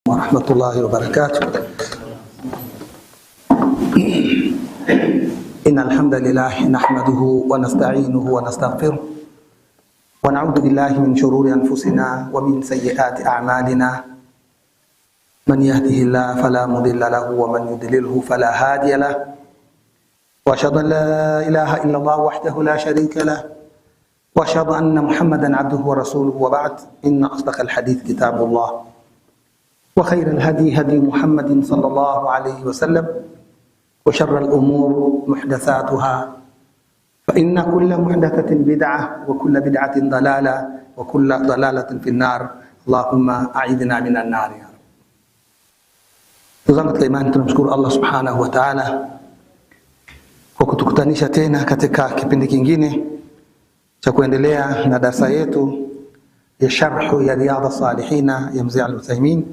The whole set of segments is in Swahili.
ورحمة الله وبركاته. إن الحمد لله نحمده ونستعينه ونستغفره ونعوذ بالله من شرور أنفسنا ومن سيئات أعمالنا. من يهده الله فلا مضل له ومن يضلله فلا هادي له. وأشهد أن لا إله إلا الله وحده لا شريك له وأشهد أن محمدا عبده ورسوله. وبعد، إن أصدق الحديث كتاب الله وخير الهدي هدي محمد صلى الله عليه وسلم وشر الأمور محدثاتها فإن كل محدثة بدعة وكل بدعة ضلالة وكل ضلالة في النار. اللهم أعيذنا من النار. Tuzama katika imani, tunamshukuru Allah subhanahu wa ta'ala kwa kutukutanisha tena katika kipindi kingine cha kuendelea na darasa yetu ya sharhu ya Riyadha Salihina ya Mzee Al-Uthaymeen.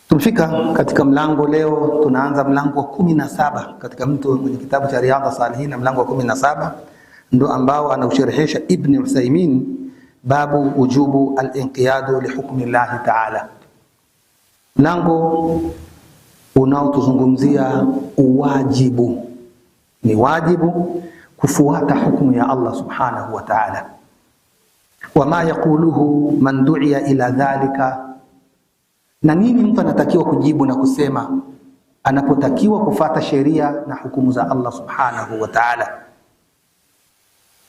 Tumefika katika mlango leo, tunaanza mlango wa 17 katika mtu mwenye kitabu cha Riyadha Salihina. Mlango wa 17 ndo ambao anausherehesha Ibn Uthaymeen, babu wujubu al-inqiyadu li hukmi Allah ta'ala. Mlango unaotuzungumzia uwajibu, ni wajibu kufuata hukumu ya Allah subhanahu wa ta'ala. Wama yaquluhu man du'iya ila dhalika, na nini mtu anatakiwa kujibu na kusema anapotakiwa kufuata sheria na hukumu za Allah subhanahu wa ta'ala.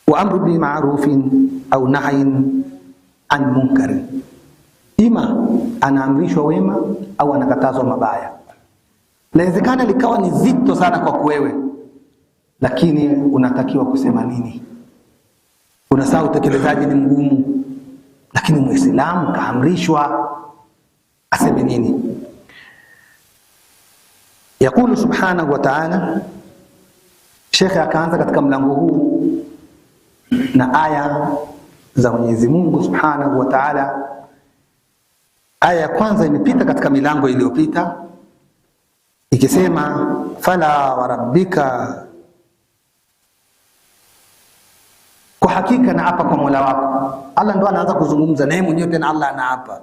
Wa amru bil ma'rufin au nahyin an munkarin, ima anaamrishwa wema au anakatazwa mabaya. Inawezekana likawa ni zito sana kwa wewe, lakini unatakiwa kusema nini? Unasahau utekelezaji ni mgumu, lakini Muislamu kaamrishwa aseme nini? Yakulu subhanahu wa ta'ala, Sheikh akaanza katika mlango huu na aya za Mwenyezi Mungu subhanahu wa ta'ala. Aya ya kwanza imepita katika milango iliyopita ikisema fala wa rabbika, kwa hakika na hapa kwa Mola wako. Allah ndo anaanza kuzungumza naye mwenyewe, tena Allah anaapa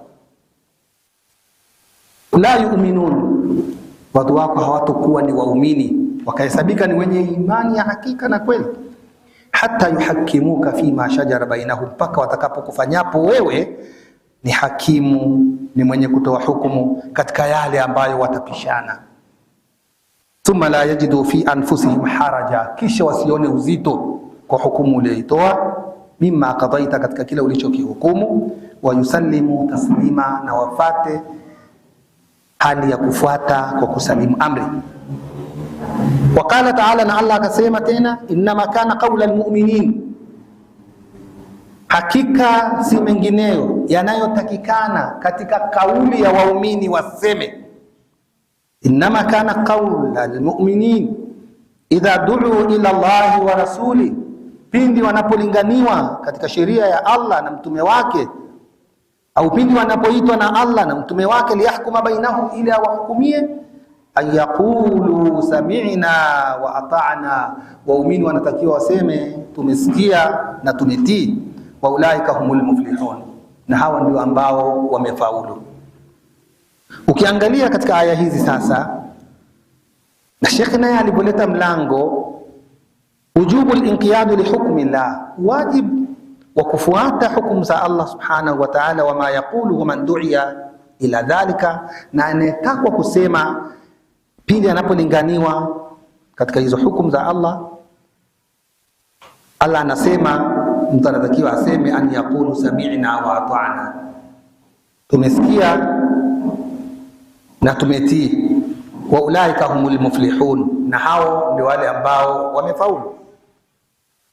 la yu'minun, watu wako hawatakuwa ni waumini wakahesabika ni wenye imani ya hakika na kweli, hata yuhakimuka fima shajara bainahum, mpaka watakapokufanyapo wewe ni hakimu, ni mwenye kutoa hukumu katika yale ambayo watapishana. Thumma la yajidu fi anfusihim haraja, kisha wasione uzito kwa hukumu uliyoitoa, mimma qadaita, katika kile ulichokihukumu, wa yusallimu taslima, na wafate hali ya kufuata kwa kusalimu amri. Waqala ta'ala, na Allah akasema tena, innama kana qawla almu'minin, hakika si mengineyo yanayotakikana katika kauli ya waumini waseme. Innama kana qawla almu'minin idha du'u ila Allahi wa rasuli, pindi wanapolinganiwa katika sheria ya Allah na mtume wake, au pindi wanapoitwa na Allah na mtume wake, liyahkuma bainahum, ili awahukumie, ayaqulu sami'na wa ata'na, waumini wanatakiwa waseme tumesikia na tumetii. Wa ulaika humul muflihun, na hawa ndio ambao wamefaulu. Ukiangalia katika aya hizi sasa, na Sheikh naye alipoleta mlango wujubu al-inqiyadu li hukmi Allah, wajib wa kufuata hukumu za Allah subhanahu wa ta'ala. Wama yaqulu man du'iya ila dhalika, na anayetakwa kusema pindi anapolinganiwa katika hizo hukumu za Allah. Allah anasema mtu anatakiwa aseme an yaqulu sami'na wa ata'na, tumesikia na tumetii. Wa ulaika humul muflihun, na hao ndio wale ambao wamefaulu.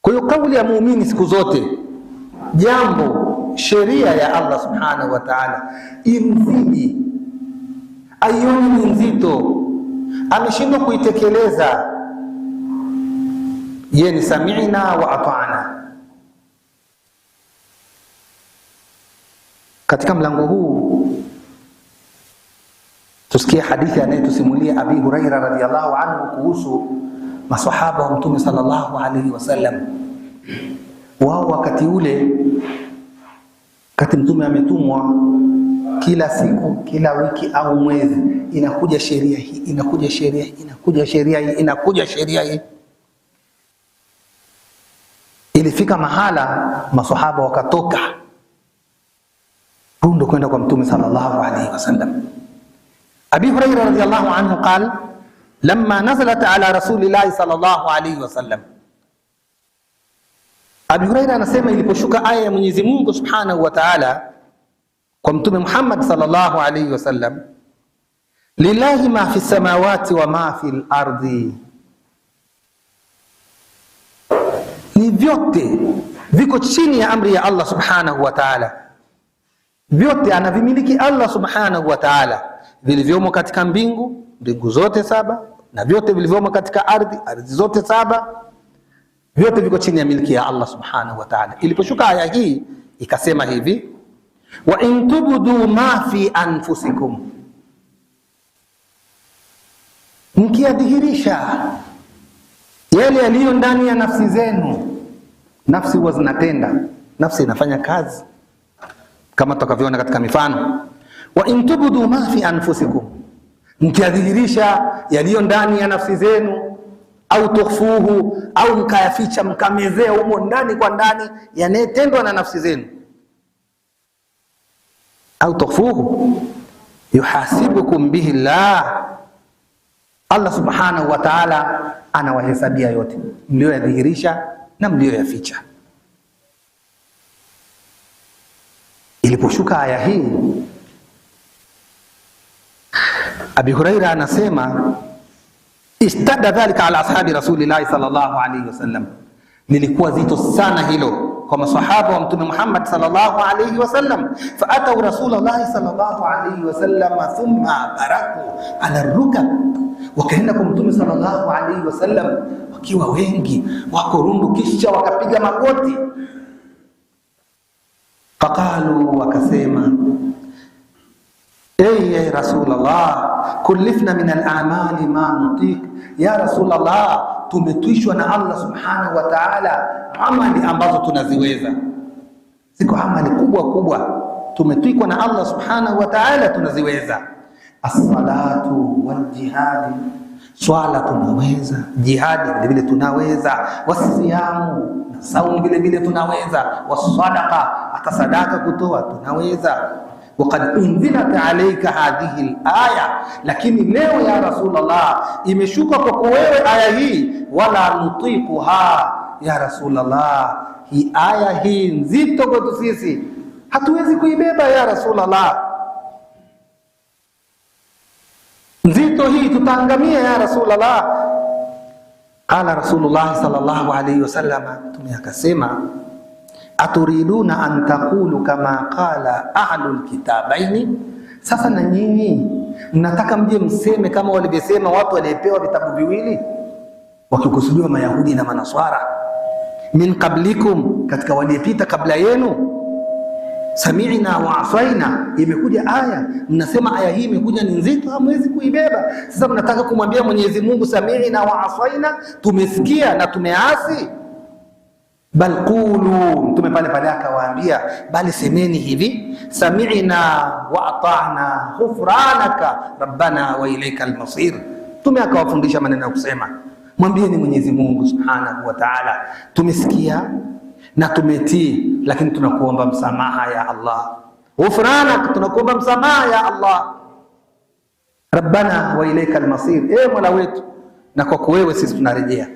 Kwa hiyo kauli ya muumini siku zote, jambo sheria ya Allah subhanahu wa ta'ala imzidi, aioni ni nzito, ameshindwa kuitekeleza, yeye ni sami'na wa ata'na. Katika mlango huu tusikie hadithi anayetusimulia Abi Huraira radhiyallahu anhu kuhusu maswahaba wa Mtume sallallahu alaihi wasallam. Wao wakati ule Wakati mtume ametumwa, kila siku, kila wiki au mwezi inakuja sheria hii, inakuja sheria hii, inakuja sheria hii, inakuja sheria hii. Ilifika mahala maswahaba wakatoka rundo kwenda kwa mtume sallallahu alayhi wasallam. Abi Hurairah radhiyallahu anhu qala lamma nazalat ala rasulillahi sallallahu alayhi wasallam. Abi Hurairah anasema iliposhuka aya ya Mwenyezi Mungu Subhanahu wa Ta'ala kwa mtume Muhammad sallallahu alayhi wasallam, lillahi ma fi samawati wa ma fi al-ardi, ni vyote viko chini ya amri ya Allah Subhanahu wa Ta'ala, vyote anavimiliki Allah Subhanahu wa Ta'ala, vilivyomo katika mbingu, mbingu zote saba, na vyote vilivyomo katika ardhi, ardhi zote saba, vyote viko chini ya miliki ya Allah Subhanahu wa Ta'ala. Iliposhuka aya hii ikasema hivi, wa in tubdu ma fi anfusikum, mkiadhihirisha yale yaliyo ndani ya nafsi zenu. Nafsi huwa zinatenda, nafsi inafanya kazi kama tutakavyoona katika mifano. Wa in tubdu ma fi anfusikum, mkiadhihirisha yaliyo ndani ya nafsi zenu, au tukhfuhu, au mkayaficha, mkamezea humo ndani kwa ndani yanayotendwa na nafsi zenu, au tukhfuhu yuhasibukum bihi Allah, Allah Subhanahu wa Ta'ala anawahesabia yote mlioyadhihirisha na mlioyaficha. Iliposhuka aya hii, Abi Hurairah anasema istada dhalika ala ashabi rasulillahi sallallahu alayhi wasallam, lilikuwa zito sana hilo kwa masahaba wa mtume Muhammad sallallahu alayhi wasallam. Fa atau rasulullahi sallallahu alayhi wasallam thumma baraku ala rukab, wakaenda kwa mtume sallallahu alayhi wasallam wakiwa wengi, wako rundu, kisha wakapiga magoti. Faqalu, wakasema, ya Rasulullah, kullifna min al-a'mali ma nutiq. Ya Rasulullah, tumetwishwa na Allah Subhanahu wa Ta'ala amali ambazo tunaziweza. Ziko amali kubwa kubwa tumetwikwa na Allah Subhanahu wa Ta'ala tunaziweza. As-salatu wal jihad, swala tunaweza, jihadi vile vile tunaweza, wasiyamu na saumu vile vile tunaweza, wasadaqa, hata sadaka kutoa tunaweza. Waqad unzilat alayka hadhihi al-aya, lakini leo ya Rasulullah imeshuka kwako wewe aya hii, wala nutiquha ya Rasulullah, hii aya hii nzito kwetu sisi, hatuwezi kuibeba ya Rasulullah, nzito hii, tutaangamia ya Rasulullah. Qala Rasulullah sallallahu alayhi wasallam, mtume akasema, aturiduna an taqulu kama qala ahlul kitabaini, sasa na nyinyi mnataka mje mseme kama walivyosema watu waliopewa vitabu viwili, wakikusudiwa Mayahudi na Manaswara, min qablikum, katika waliopita kabla yenu. Sami'na wa asaina, imekuja aya, mnasema aya hii imekuja ni nzito, hamwezi kuibeba. Sasa mnataka kumwambia Mwenyezi Mungu sami'na wa asaina, tumesikia na tumeasi. Bal qulu, mtume pale pale akawaambia, bali semeni hivi, sami'na wa ata'na ghufranaka rabbana wa ilaikal masir. Mtume akawafundisha maneno ya kusema, mwambieni Mwenyezi Mungu Subhanahu wa Ta'ala, tumesikia na tumetii, lakini tunakuomba msamaha ya Allah. Ghufranaka, tunakuomba msamaha ya Allah. Rabbana wa ilaikal masir, Mola wetu, na kwako wewe sisi tunarejea.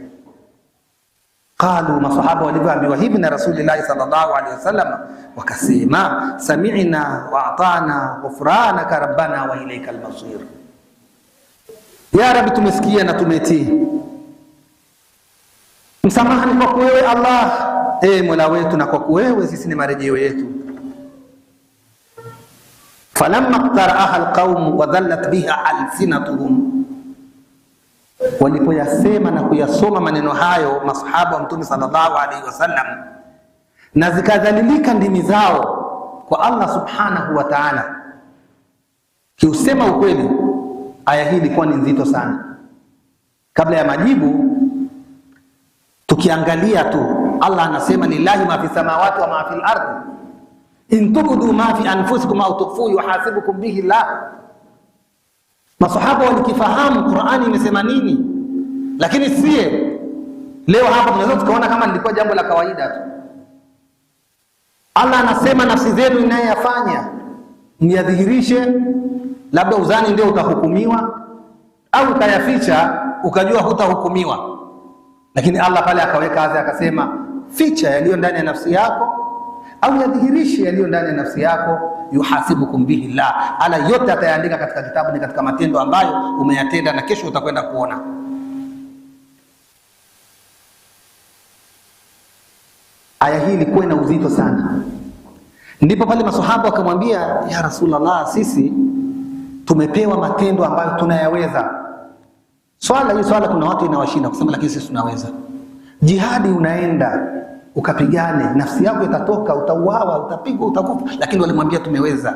Qalu, masahaba walivyoambiwa hivi na Rasulullah sallallahu alaihi wasallam wakasema, sami'na wa ata'na ghufranaka rabbana wa ilaikal masir. Ya Rabbi, tumesikia na tumetii, msamaha ni kwako wewe Allah, Mola wetu, na kwako wewe sisi ni marejeo yetu. Falamma qara'aha alqaum wa dhallat biha alsinatuhum, walipoyasema na kuyasoma maneno hayo masahaba wa mtume sallallahu alaihi wasallam, na zikadhalilika ndimi zao kwa Allah Subhanahu wa Ta'ala. Kiusema ukweli, aya hii ilikuwa ni nzito sana. Kabla ya majibu, tukiangalia tu, Allah anasema lillahi ma fi samawati wa ma fil ardi, in tubdu ma fi anfusikum au tukhfu yuhasibukum bihi Allah. Masahaba walikifahamu Qur'ani imesema nini, lakini sie leo hapa tunaweza tukaona kama lilikuwa jambo la kawaida tu. Allah anasema nafsi zenu inayofanya miyadhihirishe, labda uzani ndio utahukumiwa, au utayaficha ukajua hutahukumiwa. Lakini Allah pale akaweka wazi akasema, ficha yaliyo ndani ya nafsi yako au yadhihirishe yaliyo ndani ya nafsi yako, yuhasibukum bihi Allah. Allah yote atayaandika katika kitabu, ni katika matendo ambayo umeyatenda na kesho utakwenda kuona. Aya hii ilikuwa ina uzito sana. Ndipo pale maswahaba wakamwambia, ya Rasulullah, sisi tumepewa matendo ambayo tunayaweza. Swala kuna watu inawashinda kusema, lakini sisi tunaweza. Jihadi unaenda ukapigane, nafsi yako itatoka, utauawa, utapigwa, utakufa, lakini walimwambia tumeweza.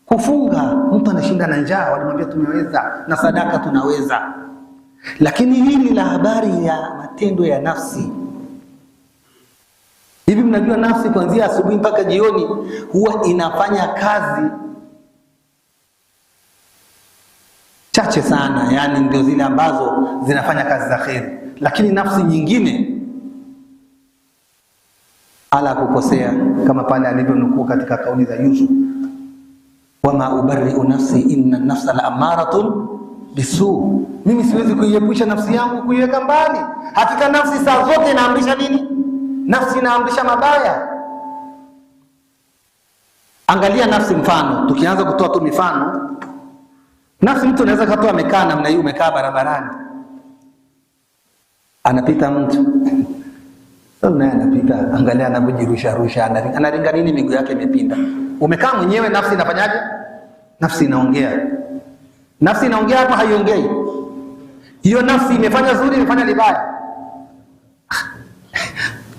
Kufunga, mtu anashinda na njaa, walimwambia tumeweza. Na sadaka tunaweza. Lakini hili la habari ya matendo ya nafsi, hivi mnajua nafsi kuanzia asubuhi mpaka jioni huwa inafanya kazi chache sana, yani ndio zile ambazo zinafanya kazi za kheri. Lakini nafsi nyingine ala kukosea, kama pale alivyonukuu katika kauli za Yusuf, wama ubarri'u nafsi inna nafsa la amaratun bisu, mimi siwezi kuiepusha nafsi yangu, kuiweka mbali. Hakika nafsi saa zote inaamrisha nini? Nafsi inaamrisha mabaya. Angalia nafsi, mfano tukianza kutoa tu mifano, nafsi mtu anaweza katoa amekaa namna hii, umekaa barabarani, anapita mtu naye anapita, angalia anapojirusha rusha, anaringa nini, miguu yake imepinda. Umekaa mwenyewe, nafsi inafanyaje? Nafsi inaongea. Nafsi inaongea hapa, haiongei. Hiyo nafsi imefanya zuri, imefanya libaya.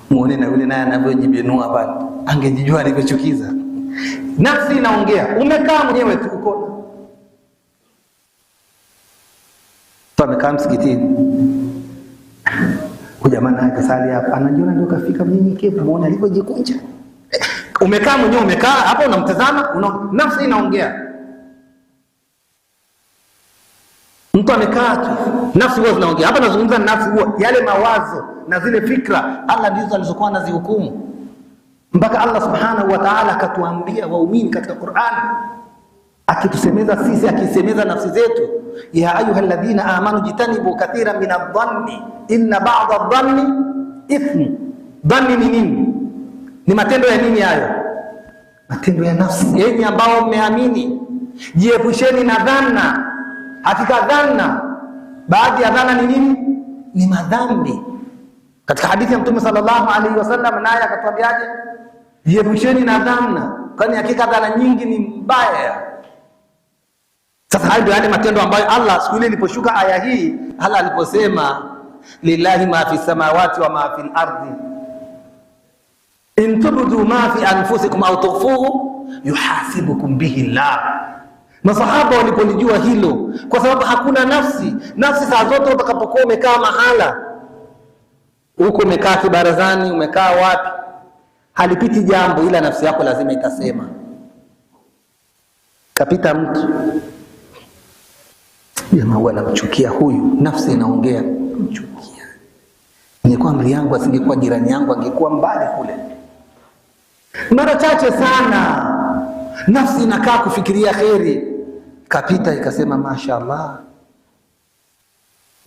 Muone na yule naye anavyojibenua pale, angejijua alivyochukiza. Nafsi inaongea, umekaa mwenyewe tu uko. Tumekaa msikitini, jamaa naye kasali hapa, anajiona ndio kafika mnyenyekevu, muone alivyojikunja. Umekaa mwenyewe, umekaa hapo unamtazama, nafsi inaongea. Mtu amekaa tu, nafsi huwa zinaongea. Hapa nazungumza nafsi huwa yale mawazo na zile fikra, Allah ndizo alizokuwa anazihukumu. Mpaka Allah subhanahu wa ta'ala akatuambia waumini katika Qur'an, akitusemeza sisi, akisemeza nafsi zetu, ya ayyuhalladhina amanu jitanibu kathiran minadh-dhanni inna ba'da adh-dhanni ithm. Dhanni ni nini? Ni matendo ya nini hayo? Matendo ya nafsi. Enyi ambao mmeamini, jiepusheni na dhanna. Hakika dhanna, baadhi ya dhanna ni nini? Ni madhambi. Katika hadithi ya Mtume sallallahu alaihi wasallam naye akatuambiaje? Jiepusheni na dhanna, kwani hakika dhanna nyingi ni mbaya. Sasa hayo ndio yale matendo ambayo Allah siku ile iliposhuka aya hii, Allah aliposema lillahi ma fi samawati wa ma fil ardi in tubdu ma fi anfusikum au tukhfuhu yuhasibukum bihi Allah. Masahaba walipolijua hilo, kwa sababu hakuna nafsi saa zote utakapokuwa umekaa mahala huko, umekaa kibarazani, umekaa wapi, halipiti jambo ila nafsi yako lazima itasema. Kapita mtu, jamaa wala mchukia huyu, nafsi inaongea, mchukia. Ingekuwa amri yangu, asingekuwa jirani yangu, angekuwa mbali kule. Mara chache sana nafsi inakaa kufikiria kheri, kapita ikasema mashaallah,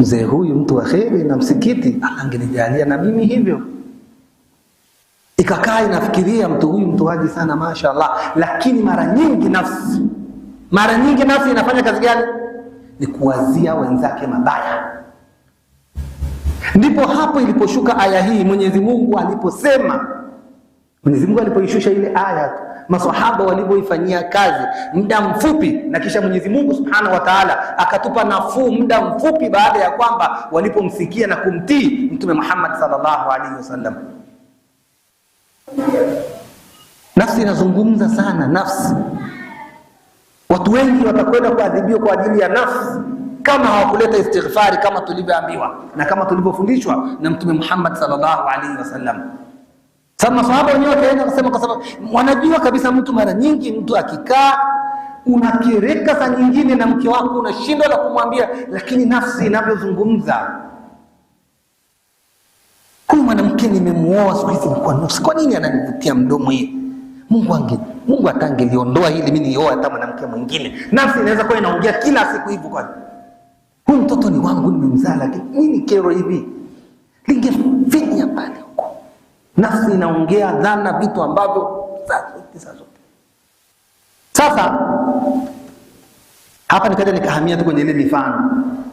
mzee huyu mtu wa kheri na msikiti, angenijalia na mimi hivyo. Ikakaa inafikiria mtu huyu mtu haji sana mashaallah. Lakini mara nyingi nafsi inafanya kazi gani? Ni kuwazia wenzake mabaya. Ndipo hapo iliposhuka aya hii. Mwenyezi Mungu alipoishusha ile aya, maswahaba walivyoifanyia kazi muda mfupi, na kisha Mwenyezi Mungu Subhanahu wa Ta'ala akatupa nafuu muda mfupi baada ya kwamba walipomsikia na kumtii Mtume Muhammad sallallahu alaihi wasallam. Nafsi inazungumza sana. Nafsi, watu wengi watakwenda kuadhibiwa kwa ajili ya nafsi kama hawakuleta istighfari, kama tulivyoambiwa na kama tulivyofundishwa na Mtume Muhammad sallallahu alaihi wasallam. Sasa maswahaba wenyewe wakaenda kusema, kwa sababu wanajua kabisa mtu mara nyingi mtu akikaa unakereka, saa nyingine na mke wako unashindwa la kumwambia, lakini nafsi inavyozungumza. Huyu mwanamke nimemuoa siku hizi kwa nafsi, kwa nini ananivutia mdomo hii? Mungu atangeliondoa hili, mimi nioa hata mwanamke mwingine. Nafsi inaweza kuwa inaongea kila siku hivyo, kwa huyu mtoto ni wangu, nimemzaa, lakini nini kero hivi? Lingefinya pale huko. Nafsi inaongea dhana, vitu ambavyo saa zote. Sasa hapa nikaja nikahamia tu kwenye ile mifano.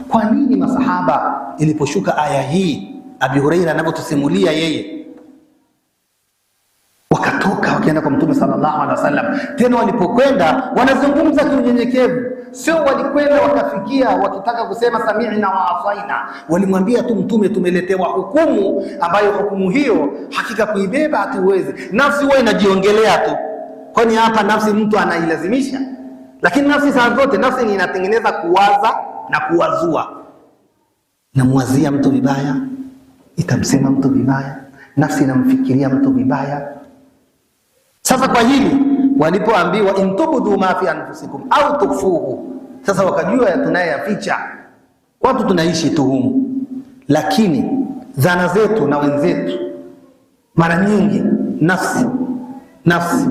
Kwa nini masahaba iliposhuka aya hii, Abi Huraira anavyotusimulia yeye, wakatoka wakaenda kwa Mtume sallallahu alaihi wasallam. Tena walipokwenda wanazungumza kiunyenyekevu, sio walikwenda wakafikia wakitaka kusema sami'na wa asaina. Walimwambia tu Mtume, tumeletewa hukumu ambayo hukumu hiyo hakika kuibeba hatuwezi. Nafsi huwa inajiongelea tu, kwani hapa nafsi mtu anailazimisha? Lakini nafsi saa zote, nafsi ni inatengeneza kuwaza na kuwazua. Namwazia mtu vibaya, itamsema mtu vibaya, nafsi inamfikiria mtu vibaya. Sasa kwa hili walipoambiwa intubdu ma fi anfusikum au tukfuhu, sasa wakajua tunayaficha, watu tunaishi tu humu, lakini dhana zetu na wenzetu mara nyingi nafsi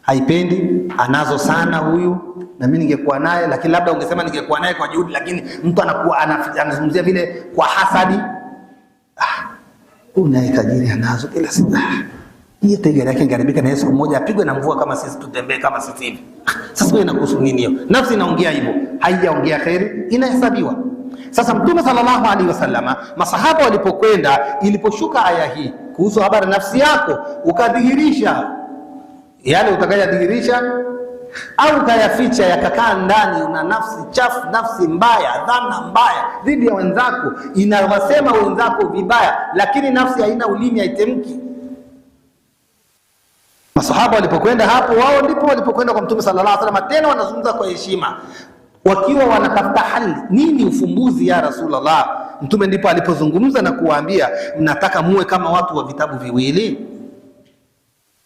haipendi, anazo sana huyu, na mimi ningekuwa naye, lakini labda ungesema ningekuwa naye kwa juhudi, lakini mtu anakuwa anazungumzia vile kwa hasadi. Unaye tajiri anazo kila siku, hiyo tegera yake ingaribika na siku moja apigwe na mvua kama sisi, tutembee kama sisi hivi. Sasa wewe inakuhusu nini hiyo? Nafsi inaongea hivyo, haijaongea khairi, inahesabiwa. Sasa Mtume sallallahu alaihi wasallama, masahaba walipokwenda, iliposhuka aya hii kuhusu habari nafsi yako, ukadhihirisha yale utakayadhihirisha au ukayaficha yakakaa ndani, una nafsi chafu, nafsi mbaya, dhana mbaya dhidi ya wenzako, inawasema wenzako vibaya, lakini nafsi haina ulimi, haitemki. Masahaba walipokwenda hapo, wao ndipo walipokwenda kwa Mtume sallallahu alaihi wasallam, tena wanazungumza kwa heshima, wakiwa wanatafuta hali, nini ufumbuzi ya Rasulullah. Mtume ndipo alipozungumza na kuwaambia, mnataka muwe kama watu wa vitabu viwili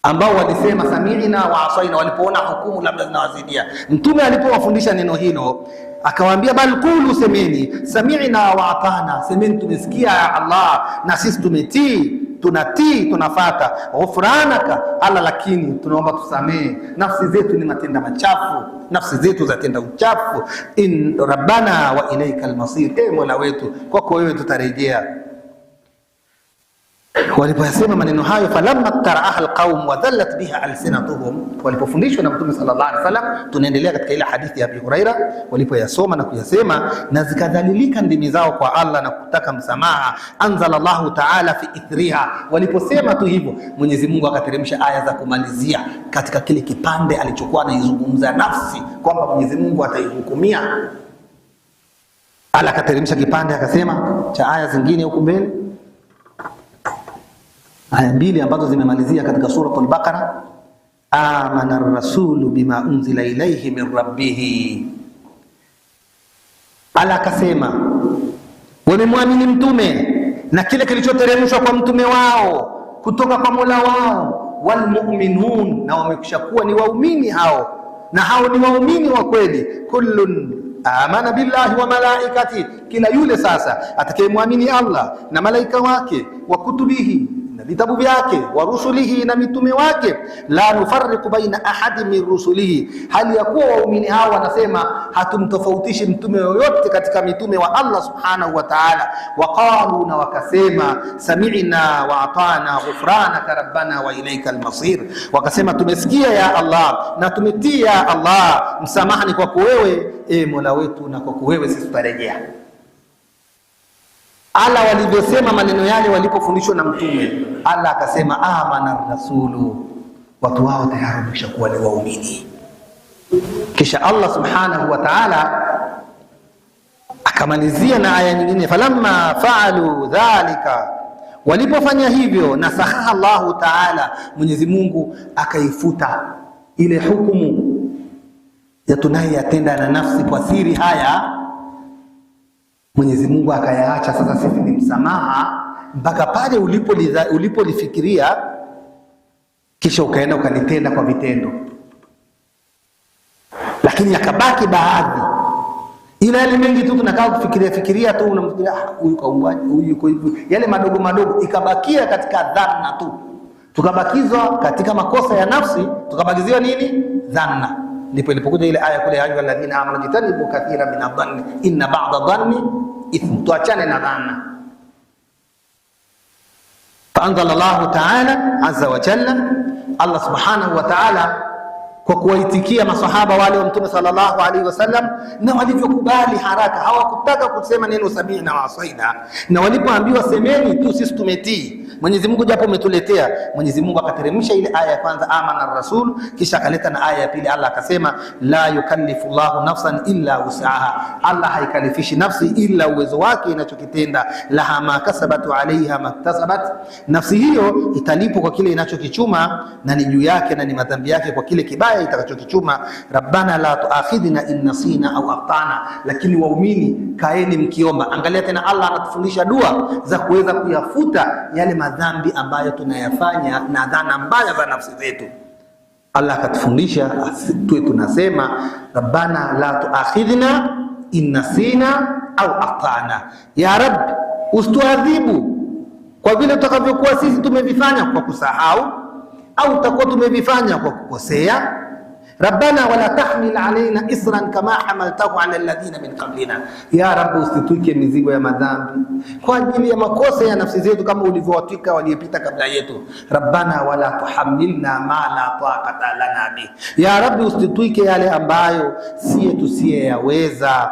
ambao walisema sami'na wa asaina, walipoona hukumu labda zinawazidia. Mtume alipowafundisha neno hilo akawaambia, bal qulu, semeni sami'na wa atana, semeni tumesikia ya Allah na sisi tumetii, tunatii, tunafata. Ghufranaka Allah, lakini tunaomba tusamee, nafsi zetu ni matenda machafu, nafsi zetu zatenda uchafu. In rabbana wa ilaika almasir, Mola wetu kwako wewe tutarejea. Walipoyasema maneno hayo, falamma taraaha alqaum wa dhallat biha alsinatuhum, walipofundishwa na Mtume sallallahu alaihi wasallam, tunaendelea katika ile hadithi ya Abi Huraira, walipoyasoma na kuyasema na zikadhalilika ndimi zao kwa Allah na kutaka msamaha, anzala Allahu ta'ala fi ithriha, waliposema tu hivyo Mwenyezi Mungu akateremsha aya za kumalizia katika kile kipande alichokuwa anaizungumza nafsi kwamba Mwenyezi Mungu ataihukumia. Allah akateremsha kipande akasema cha aya zingine huko mbele, aya mbili ambazo zimemalizia katika suratul Baqara, amana ar-rasulu bima unzila ilayhi min rabbih. Allah akasema wamemwamini mtume na kile kilichoteremshwa kwa mtume wao kutoka kwa Mola wao, walmu'minun, na wamekwishakuwa ni waumini hao, na hao ni waumini wa kweli. Kullun amana billahi wa malaikati, kila yule sasa atakayemwamini Allah na malaika wake, wa kutubihi, na vitabu vyake, wa rusulihi, na mitume wake, la nufarriqu baina ahadin min rusulihi, hali ya kuwa waumini hao wanasema hatumtofautishi mtume yoyote katika mitume wa Allah subhanahu wa ta'ala. Waqalu, na wakasema, sami'na wa atana ghufranaka rabbana wa ilaika almasir, wakasema tumesikia ya Allah na tumetii ya Allah, msamaha ni kwako wewe Mola wetu, na kwako wewe sisi tutarejea. Allah walivyosema maneno yale walipofundishwa na mtume, Allah akasema amana rasulu, watu wao tayari wameshakuwa ni waumini. Kisha Allah subhanahu wa ta'ala akamalizia na aya nyingine, falamma fa'alu dhalika, walipofanya hivyo, nasakha Allahu ta'ala, Mwenyezi Mungu akaifuta ile hukumu ya tunayatenda na nafsi kwa siri, haya Mwenyezi Mungu akayaacha. Sasa sisi ni msamaha mpaka pale ulipolifikiria kisha ukaenda ukanitenda kwa vitendo. Lakini yakabaki baadhi, ila yale mengi tu tunakaa kufikiria tu, unamfikiria huyu kauaje, huyu yuko hivi, yale madogo madogo ikabakia katika dhanna tu, tukabakizwa katika makosa ya nafsi, tukabakiziwa nini? Dhanna. Ndipo ilipokuja ile aya kule, ya ayyuhalladhina amanu jitanibu kathira min adh-dhanni inna ba'da dhanni ithm, tuachane na dhanna. Faanzala Allahu ta'ala azza wa jalla, Allah subhanahu wa ta'ala kwa kuwaitikia masahaba wale wa Mtume sallallahu alaihi wasallam, na walivyokubali haraka, hawakutaka kusema neno sami'na wa asaina, na walipoambiwa semeni tu sisi tumetii. Mwenyezi Mungu japo umetuletea, Mwenyezi Mungu akateremsha ile aya ya kwanza amana ar-rasul, kisha akaleta na aya ya pili. Allah akasema la yukallifu Allahu nafsan illa wus'aha, Allah haikalifishi nafsi ila uwezo wake inachokitenda. Laha ma kasabat wa alaiha maktasabat, nafsi hiyo italipwa kwa kile inachokichuma, na ni juu yake na ni madhambi yake kwa kile kibaya itakachokichuma. Rabbana la tuakhidhna in nasina au akhtana. Lakini waumini kaeni mkiomba. Angalia tena, Allah anatufundisha dua za kuweza kuyafuta yale madhambi ambayo tunayafanya na dhana mbaya za nafsi zetu. Allah akatufundisha tuwe tunasema Rabbana la tuakhidhna in nasina au akhtana, ya Rabbi usituadhibu kwa vile tutakavyokuwa sisi tumevifanya kwa kusahau au tutakuwa tumevifanya kwa kukosea. Rabbana wala tahmil alaina isran kama hamaltahu ala alladhina min qablina, ya Rabbi usituike mizigo ya madhambi kwa ajili ya makosa ya nafsi zetu kama ulivyowatwika waliopita kabla yetu. Rabbana wala tuhammilna ma la taqata lana bi, ya Rabbi usituike yale ambayo siye yaweza.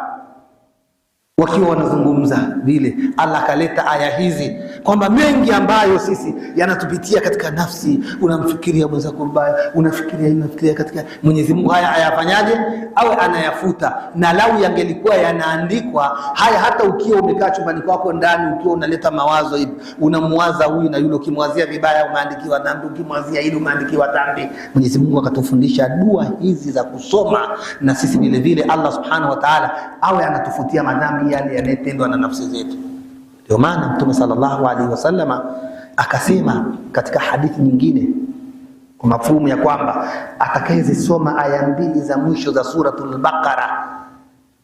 Wakiwa wanazungumza vile, Allah kaleta aya hizi kwamba mengi ambayo sisi yanatupitia katika nafsi, unamfikiria mwenzako mbaya, unafikiria katika Mwenyezi Mungu, haya ayafanyaje? Au anayafuta. Na lau yangelikuwa yanaandikwa haya, hata ukiwa umekaa chumbani kwako ndani, ukiwa unaleta mawazo hivi, unamwaza huyu na yule, ukimwazia vibaya umeandikiwa dhambi, ukimwazia hili umeandikiwa dhambi. Mwenyezi Mungu akatufundisha dua hizi za kusoma, na sisi vile vile Allah subhanahu wa ta'ala awe anatufutia madhambi yale yanayotendwa na nafsi zetu. Ndio maana Mtume sallallahu alaihi wasallama akasema katika hadithi nyingine kwa mafhumu ya kwamba atakayezisoma aya 2 za mwisho za suratul Baqara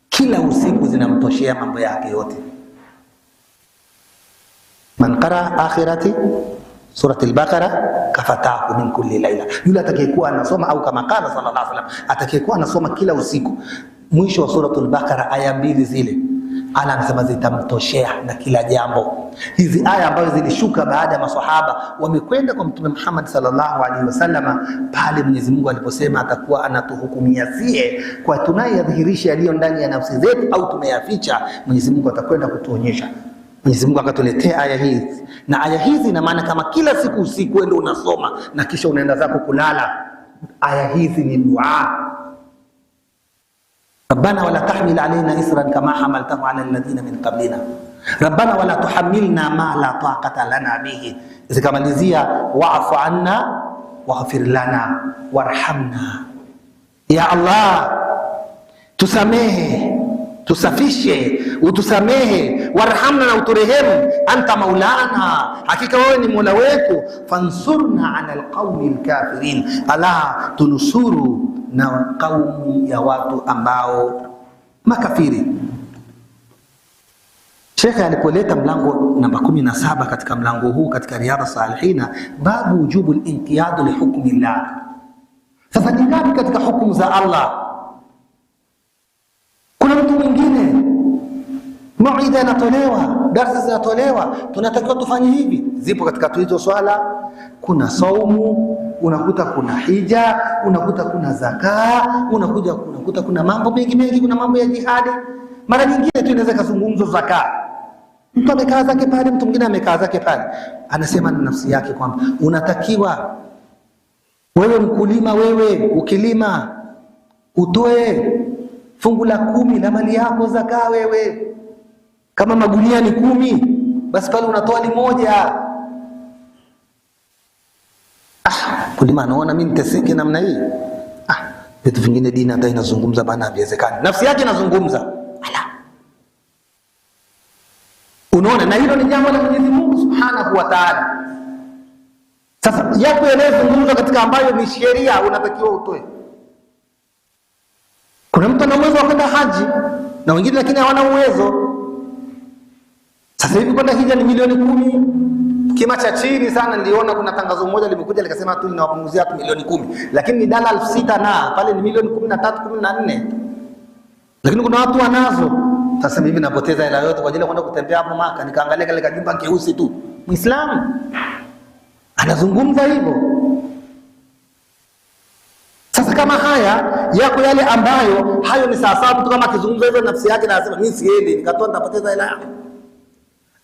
kila usiku zinamtoshea mambo yake yote. Man qara akhirati suratul Baqara kafatahu min kulli laila, yule atakayekuwa anasoma, au kama qala sallallahu alaihi wasallam, atakayekuwa anasoma kila usiku mwisho wa suratul Baqara aya 2 zile, Allah anasema zitamtoshea na kila jambo. Hizi aya ambazo zilishuka baada ya maswahaba wamekwenda kwa Mtume Muhammad sallallahu alaihi wasallama, pale Mwenyezi Mungu aliposema atakuwa anatuhukumia sie kwa tunayadhihirisha yaliyo ndani ya nafsi zetu au tumeyaficha, Mwenyezi Mungu atakwenda kutuonyesha. Mwenyezi Mungu akatuletea aya hizi, na aya hizi ina maana kama kila siku usiku wewe unasoma na kisha unaenda zako kulala. Aya hizi ni dua. Rabbana wala tahmil alaina isran kama hamaltahu ala alladhina min qablina, Rabbana wala tuhammilna ma la taqata lana bihi. Zikamalizia wa'fu anna waghfir lana warhamna, ya Allah tusamehe, tusafishe, utusamehe, warhamna, na uturehemu, anta maulana, hakika wewe ni mola wetu, fansurna ala alqawmi alkafirin, ala tunusuru na kaumu ya watu ambao makafiri. Sheikh alipoleta mlango namba 17 katika mlango huu katika Riyadha Salihina, babu wujubu al-inqiyad li hukmillah. Sasa ni ngapi katika hukumu za Allah? Kuna mtu mwingine mauidha inatolewa, darasa zinatolewa, tunatakiwa tufanye hivi, zipo katika hizo swala. Kuna saumu, unakuta kuna hija, unakuta kuna zaka, unakuta kuna mambo mengi, kuna mambo ya jihadi. Mara nyingine tu inaweza kuzungumzwa zaka, mtu amekaa zake pale, mtu mwingine amekaa zake pale, anasema na nafsi yake kwamba unatakiwa wewe mkulima, wewe ukilima utoe fungu la 10 la mali yako zaka. Wewe kama magunia ni 10, basi pale unatoa 1. Kulima anaona mimi niteseke namna hii. Vitu vingine dini hata inazungumza bana, haviwezekani. Nafsi yake inazungumza. Ala. Unaona, na hilo ni jambo la Mwenyezi Mungu Subhanahu wa Ta'ala. Sasa yapo yanayozungumzwa katika ambayo ni sheria unatakiwa utoe. Kuna mtu ana uwezo wa kwenda haji na wengine lakini hawana uwezo. Sasa hivi kwenda hija ni milioni 10. Kima cha chini sana niliona kuna tangazo moja limekuja likasema tu linawapunguzia tu milioni 10. Lakini ni dola 6,000 na pale ni milioni 13, 14. Lakini kuna watu wanazo. Sasa mimi napoteza hela yote kwa ajili ya kwenda kutembea hapo Maka, nikaangalia kale kajumba keusi tu. Muislamu anazungumza hivyo. Sasa kama haya yako yale ambayo hayo ni sawasawa, mtu kama akizungumza hivyo nafsi yake na anasema mimi siendi, nikatoa nitapoteza hela yangu.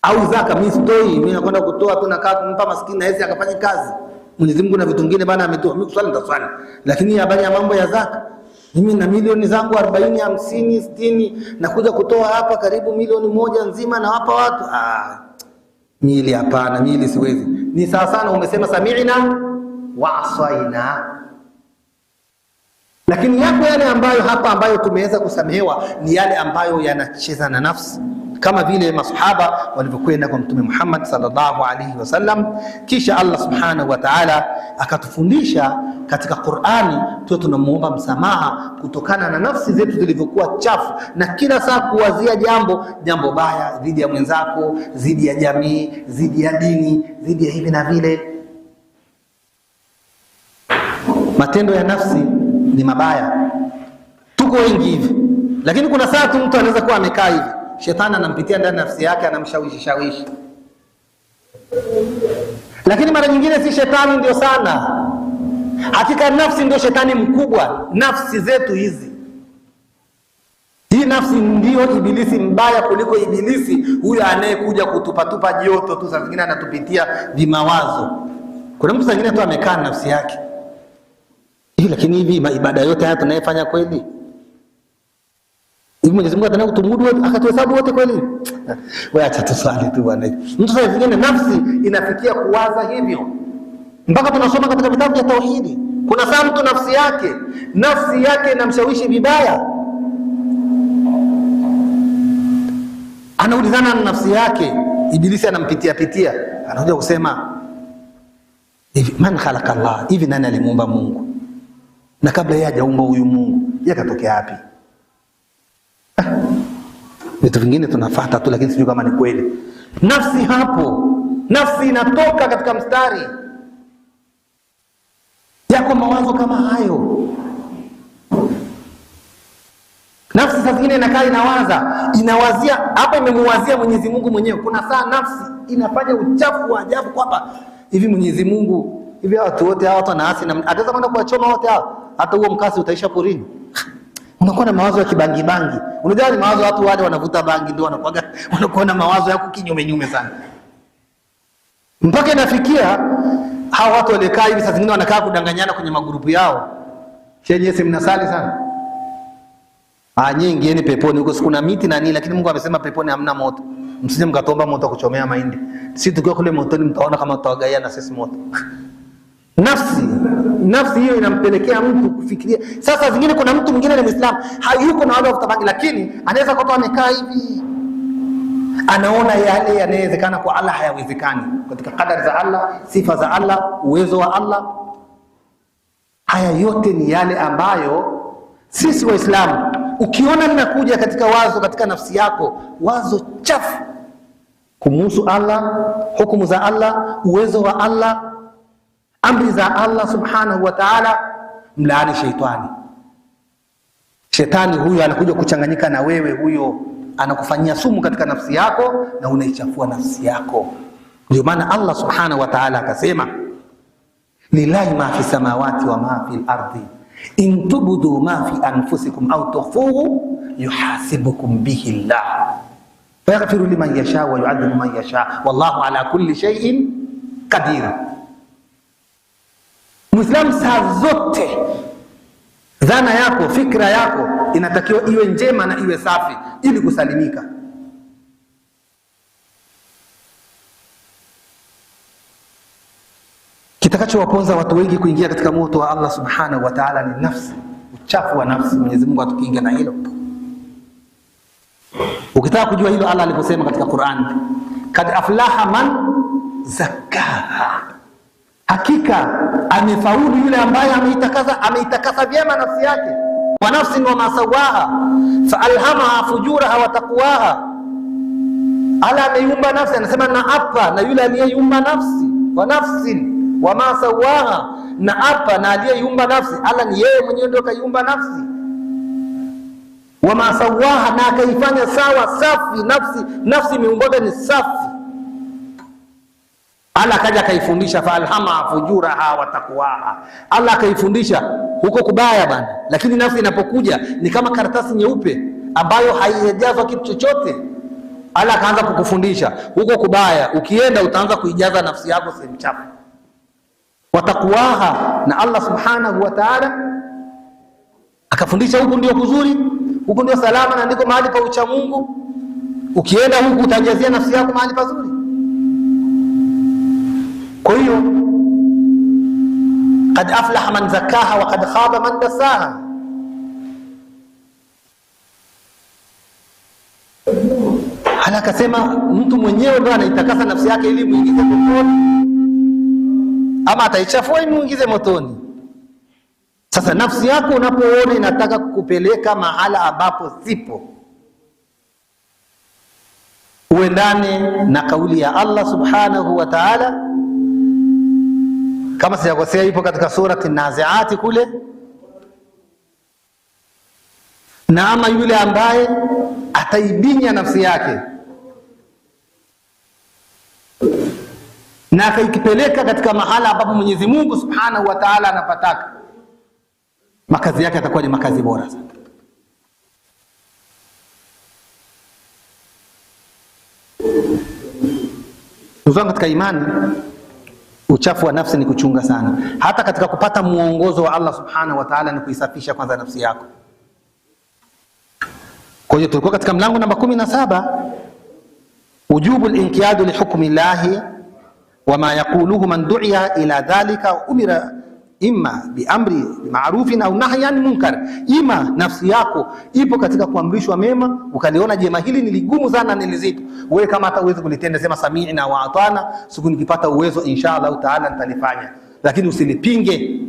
Au zaka mimi sitoi, mimi nakwenda kutoa tu nakaa kumpa maskini na yeye akafanya kazi. Mwenyezi Mungu na vitu vingine bana ametoa, mimi kuswali nitaswali. Lakini habari ya mambo ya zaka, mimi na milioni zangu 40, 50, 60 nakuja kutoa hapa karibu milioni 1 nzima na hapa watu mili hapana, mili siwezi. Ni sawa sana umesema sami'na wa asaina. Lakini yako yale ambayo hapa ambayo tumeweza kusamehewa ni yale ambayo yanacheza na nafsi, kama vile masahaba walivyokwenda kwa Mtume Muhammad sallallahu alaihi wasallam, kisha Allah subhanahu wa ta'ala akatufundisha katika Qur'ani tuwe tunamuomba msamaha kutokana na nafsi zetu zilivyokuwa chafu, na kila saa kuwazia jambo baya dhidi ya mwenzako, dhidi ya jamii, dhidi ya dini, dhidi ya hivi na vile. Matendo ya nafsi ni mabaya, tuko wengi hivi, lakini kuna saa tu mtu anaweza kuwa amekaa hivi, shetani anampitia ndani nafsi yake, anamshawishi. Lakini mara nyingine si shetani ndio sana, hakika nafsi ndio shetani mkubwa. Nafsi zetu hizi, hii nafsi ndio ibilisi mbaya kuliko ibilisi huyo anayekuja kutupatupa joto tu, saa zingine anatupitia vimawazo. Kuna mtu zingine tu amekaa nafsi yake hivi, lakini hivi ibada yote haya tunayefanya kweli hivi Mwenyezi Mungu atanaye kutumudu wote akatuhesabu wote kweli? Wewe acha tuswali tu bwana. Mtu sasa vingine nafsi inafikia kuwaza hivyo, mpaka tunasoma katika vitabu vya tauhidi. Kuna saa mtu nafsi yake inamshawishi vibaya, anaulizana na nafsi yake, ibilisi anampitia, anakuja kusema hivi, man khalaqa Allah, hivi nani alimuumba Mungu? Na kabla yeye hajaumba huyu Mungu, yeye katokea wapi? Vitu vingine tunafuata tu, lakini sijui kama ni kweli. Nafsi inatoka katika mstari. Yako mawazo kama hayo. Nafsi saa zingine inakaa inawazia, hapa imemuwazia Mwenyezi Mungu mwenyewe. Kuna saa nafsi inafanya uchafu wa ajabu kwamba hivi Mwenyezi Mungu, hivi watu wote hao wanaasi na ataweza kwenda kuwachoma wote hao, hata huo mkasi utaisha porini. Unakuwa na mawazo ya kibangi. Unajua ni mawazo watu wale wanavuta bangi ndio wanakuwa na mawazo yako kinyume sana. Mpaka inafikia hao watu walikaa hivi, saa zingine wanakaa kudanganyana kwenye magrupu yao. Chenye si mnasali sana. Nyinyi ingieni peponi huko, sikuna miti na nini, lakini Mungu amesema peponi hamna moto. Msije mkatomba moto kuchomea mahindi. Sisi tukiwa kule motoni mtaona kama tutawagaia na sisi moto. Nafsi hiyo inampelekea mtu kufikiria. Sasa zingine kuna mtu mwingine ni Muislamu, hayuko na wale wafuta, lakini anaweza kuwa amekaa hivi, anaona yale yanayowezekana kwa Allah hayawezekani, katika kadari za Allah, sifa za Allah, uwezo wa Allah. Haya yote ni yale ambayo sisi Waislamu, ukiona linakuja katika wazo katika nafsi yako, wazo chafu kumhusu Allah, hukumu za Allah, uwezo wa Allah, amri za Allah subhanahu wa ta'ala, mlaani sheitani. Shetani huyo anakuja kuchanganyika na wewe, huyo anakufanyia sumu katika nafsi yako na unaichafua nafsi yako. Ndio maana Allah subhanahu wa ta'ala akasema, lillahi ma fi samawati wa ma fi al-ardi in tubdu ma fi anfusikum au tukhfuhu yuhasibukum bihi Allah fayaghfiru liman yasha wa yu'adhibu man yasha wallahu ala kulli shay'in qadir. Muislamu saa zote dhana yako, fikra yako inatakiwa iwe njema na iwe safi ili kusalimika. Kitakachowaponza watu wengi kuingia katika moto wa Allah subhanahu wa ta'ala ni nafsi, uchafu wa nafsi. Mwenyezi Mungu atukinge na hilo. Ukitaka kujua hilo, Allah aliposema katika Qur'an, kad aflaha man zakkaha, hakika amefaulu yule ambaye ameitakasa vyema nafsi yake. Wa nafsin wa masawaha fa alhamaha fujuraha wa taqwaha. Ala ameiumba nafsi, anasema na apa na yule aliyeiumba nafsi. Wa nafsin wa masawaha, na apa na aliyeiumba nafsi. Ala ni yeye mwenyewe ndio kaiumba nafsi. Wa masawaha, na akaifanya sawa safi nafsi miumbwa ni safi. Allah kaja kaifundisha fa alhama fujuraha wa taqwaha. Allah kaifundisha huko kubaya bana, lakini nafsi inapokuja ni kama karatasi nyeupe ambayo haijazwa kitu chochote. Allah kaanza kukufundisha huko kubaya, ukienda utaanza kuijaza nafsi yako sehemu chafu. Wa taqwaha, na Allah subhanahu wa ta'ala akafundisha huko ndio kuzuri, huko ndio salama, na ndiko mahali pa ucha Mungu. Ukienda huko utajazia nafsi yako mahali pazuri. Kwa hiyo qad aflaha man zakaha wa qad khaba man dasaha. Hala akasema mtu mwenyewe ndo anaitakasa nafsi yake ili muingize motoni, ama ataichafua ili muingize motoni. Sasa nafsi yako unapoona inataka kukupeleka mahala ambapo sipo, uendane na kauli ya Allah subhanahu wa ta'ala. Kama sijakosea ipo katika surati Naziati kule, na ama yule ambaye ataibinya nafsi yake na akaikipeleka katika mahala ambapo Mwenyezi Mungu subhanahu wa ta'ala anapataka, makazi yake atakuwa ni makazi bora sana. Ndugu katika imani, uchafu wa nafsi ni kuchunga sana. Hata katika kupata muongozo wa Allah subhanahu wa ta'ala ni kuisafisha kwanza nafsi yako. Kwa hiyo tulikuwa katika mlango namba 17, wujubu al-inqiyadu li hukmi llahi wa ma yaquluhu man du'iya ila dhalika umira imma bi amri ma'rufin au nahyan munkar. Ima nafsi yako ipo katika kuamrishwa mema, ukaliona jema hili ni ligumu sana, ni lizito, wewe kama hata uwezo kulitenda, sema sami'na wa atana, siku nikipata uwezo inshallah taala nitalifanya, lakini usilipinge.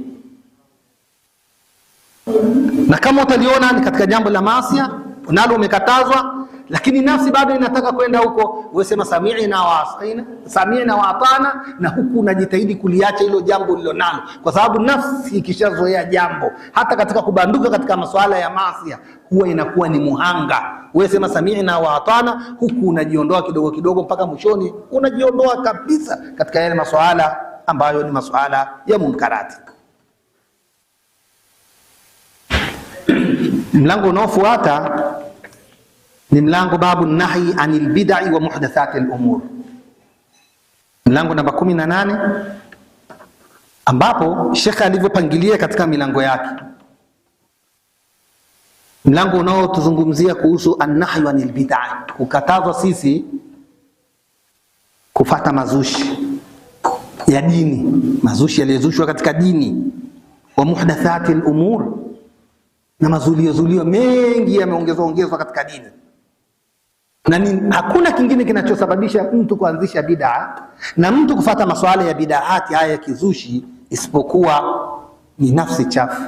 Na kama utaliona ni katika jambo la maasi nalo umekatazwa, lakini nafsi bado inataka kwenda huko, wewe sema sami'na wa atana, na huku unajitahidi kuliacha hilo jambo lilo nalo, kwa sababu nafsi ikishazoea jambo, hata katika kubanduka katika masuala ya maasi huwa inakuwa ni muhanga. Wewe sema sami'na wa atana, huku unajiondoa kidogo kidogo mpaka mwishoni unajiondoa kabisa katika yale masuala ambayo ni masuala ya munkarati. Mlango unaofuata ni mlango babu nahi anil bid'i wa muhdathati al-umur, mlango namba 18, ambapo Sheikh alivyopangilia katika milango yake. Mlango unaotuzungumzia kuhusu an-nahyu anil bid'a, kukatazwa sisi kufata mazushi ya dini, mazushi yaliyozushwa katika dini, wa muhdathati al-umur, na mazulio mengi yameongezwa katika dini. Na hakuna kingine kinachosababisha mtu kuanzisha bid'a na mtu kufata masuala ya bid'aati haya ya kizushi isipokuwa ni nafsi chafu.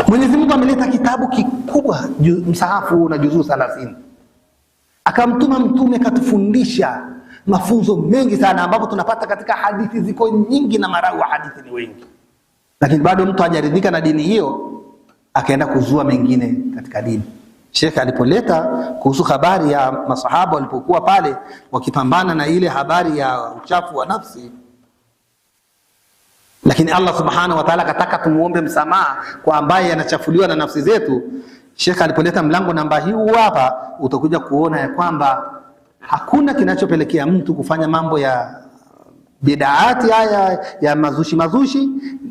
Mwenyezi Mungu ameleta kitabu kikubwa, msahafu na juzuu 30, akamtuma mtume katufundisha mafunzo mengi sana, ambapo tunapata katika hadithi ziko nyingi na marau wa hadithi ni wengi, lakini bado mtu hajaridhika na dini hiyo, akaenda kuzua mengine katika dini. Sheikh alipoleta kuhusu habari ya masahaba walipokuwa pale wakipambana na ile habari ya uchafu wa nafsi, lakini Allah subhanahu wa ta'ala akataka tumuombe msamaha kwa ambaye anachafuliwa na nafsi zetu. Sheikh alipoleta mlango namba hii hapa, utakuja kuona ya kwamba hakuna kinachopelekea mtu kufanya mambo ya bid'aati haya ya mazushi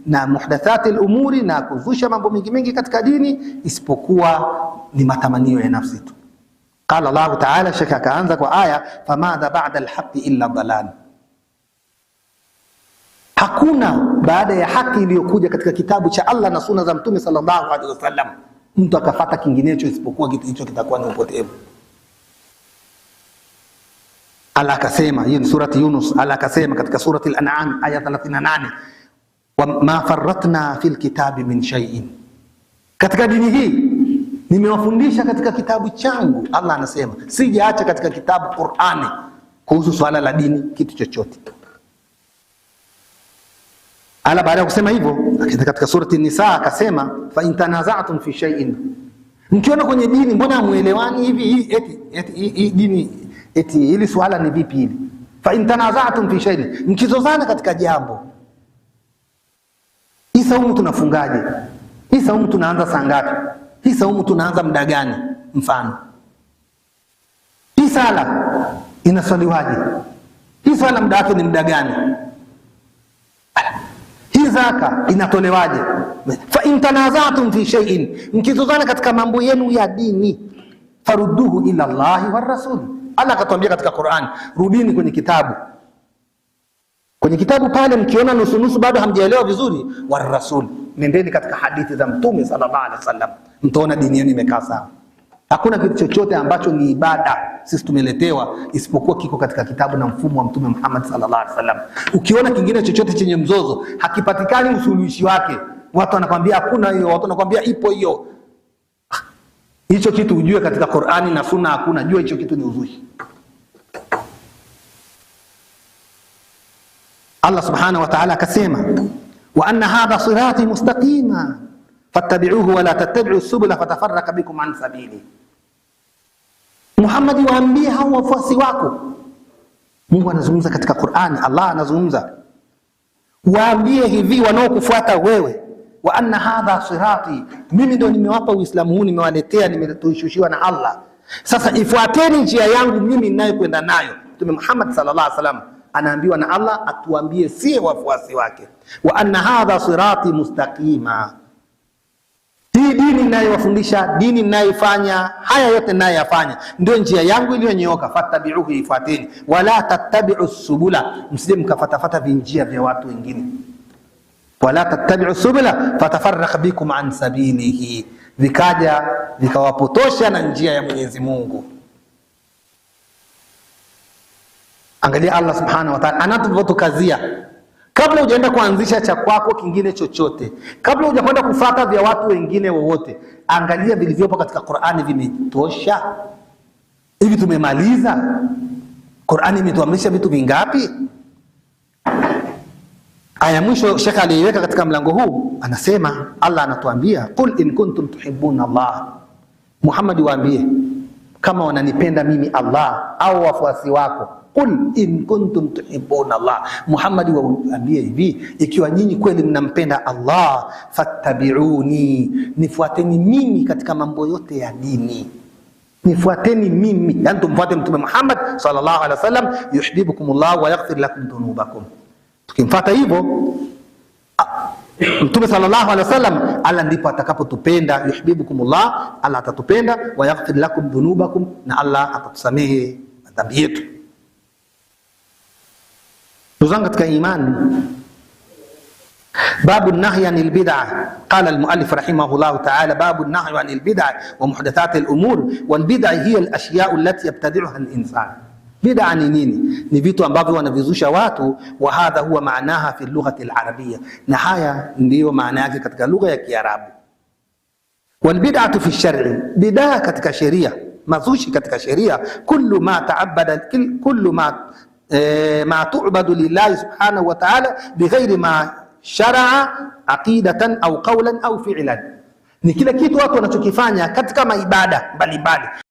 na muhdathati al-umuri na kuzusha mambo mengi katika dini isipokuwa ni matamanio ya nafsi tu. Qala Allah ta'ala, Sheikh akaanza kwa aya famadha ba'da al-haqqi illa dalal. Hakuna baada ya haki iliyokuja katika kitabu cha Allah na sunna za Mtume sallallahu alaihi wasallam mtu akafata kinginecho isipokuwa kitu hicho kitakuwa ni upotevu. Allah akasema, hii ni surati Yunus, Allah akasema katika surati al-An'am aya 38, ma farratna fil kitabi min shay'in, katika dini hii nimewafundisha katika kitabu changu. Allah anasema sijaacha katika kitabu Qur'ani kuhusu swala la dini kitu chochote. Allah baada ya kusema hivyo katika surati Nisa akasema, fa in tanaza'tum fi shay'in, mkiona kwenye dini mbona hamuelewani hivi, eti dini, eti hili swala ni vipi hili, fa in tanaza'tum fi shay'in, mkizozana katika jambo, hii saumu tunafungaje, hii saumu tunaanza saa ngapi, hii saumu tunaanza muda gani, mfano hii sala inaswaliwaje, hii sala muda wake ni muda gani, hii zaka inatolewaje. Fa in tanaza'tum fi shay'in, mkizozana katika mambo yenu ya dini, farudduhu ila Allahi war rasul. Allah akatuambia katika Qur'an, rudini kwenye kitabu. Kwenye kitabu pale mkiona nusu nusu bado hamjaelewa vizuri, war rasul, nendeni katika hadithi za Mtume sallallahu alaihi wasallam, mtaona dini yenu imekaa sawa. Hakuna kitu chochote ambacho ni ibada sisi tumeletewa isipokuwa kiko katika kitabu na mfumo wa Mtume Muhammad sallallahu alaihi wasallam. Ukiona kingine chochote chenye mzozo, hakipatikani usuluhishi wake, watu wanakuambia hakuna hiyo, watu wanakuambia ipo hiyo, hicho kitu ujue katika Qur'ani na Sunna hakuna, jua hicho kitu ni uzushi. Allah subhanahu wa ta'ala akasema, wa anna hadha sirati mustaqima fattabi'uhu wa la tattabi'u subula fatafarraka bikum an sabili. Muhammad, waambie hao wafuasi wako, Mungu anazungumza katika Qur'ani, Allah anazungumza, waambie hivi wanaokufuata wewe, wa anna hadha sirati, mimi ndio nimewapa Uislamu huu, nimewaletea, nimetushushiwa na Allah. Sasa ifuateni njia yangu mimi ninayokwenda nayo. Mtume Muhammad sallallahu alaihi wasallam anaambiwa na Allah atuambie sie wafuasi wake, wa anna hadha sirati mustaqima, hii dini ninayowafundisha, dini ninayofanya, haya yote ninayoyafanya ndio njia yangu iliyonyooka, fattabi'uhu, ifuateni, wala tattabi'u subula, msije mkafatafata vinjia vya watu wengine, wala tattabi'u subula fatafarraq bikum an sabilihi, vikaja vikawapotosha na njia ya Mwenyezi Mungu. Angalia Allah subhanahu wa ta'ala anatuvotukazia, kabla hujaenda kuanzisha cha kwako kingine chochote, kabla hujakwenda kufuata vya watu wengine wowote, angalia vilivyopo katika Qur'ani, vimetosha hivi? Tumemaliza? Qur'ani imetuamrisha vitu vingapi? Aya mwisho Sheikh aliweka katika mlango huu, anasema Allah anatuambia, qul in kuntum tuhibbuna Allah, Muhammad waambie kama wananipenda mimi Allah au wafuasi wako, qul in kuntum tuhibbuna Allah, Muhammad waambie hivi, ikiwa nyinyi kweli mnampenda Allah, fattabi'uni, nifuateni mimi katika mambo yote ya dini, nifuateni mimi, yani tumfuate Mtume Muhammad sallallahu alaihi wasallam, yuhibbukumullah wa yaghfir lakum dhunubakum. Tukimfuata hivyo Mtume sallallahu alaihi wasallam, Allah ndipo atakapotupenda, yuhibbukumullah, Allah atatupenda, wa yaghfir lakum dhunubakum, na Allah atatusamehe madhambi yetu. Tuzanga katika imani, babu an-nahy anil bid'ah. Qala al-muallif rahimahullah ta'ala, babu an-nahy anil bid'ah wa muhdathat al-umur, wal bid'ah hiya al-ashya' allati yabtadi'uha al-insan. Bid'a ni nini? Ni vitu ambavyo wanavizusha watu, wa hadha huwa maanaha fi lughati al-arabiyya, na haya ndiyo maana yake katika lugha ya Kiarabu. Wal bid'atu fi shar'i, bid'a katika sheria, mazushi katika sheria, kullu ma ta'abbada, kullu ma tu'badu lillahi subhanahu wa ta'ala bighairi ma shar'a aqidatan au qawlan au fi'lan, ni kila kitu watu wanachokifanya katika maibada mbalimbali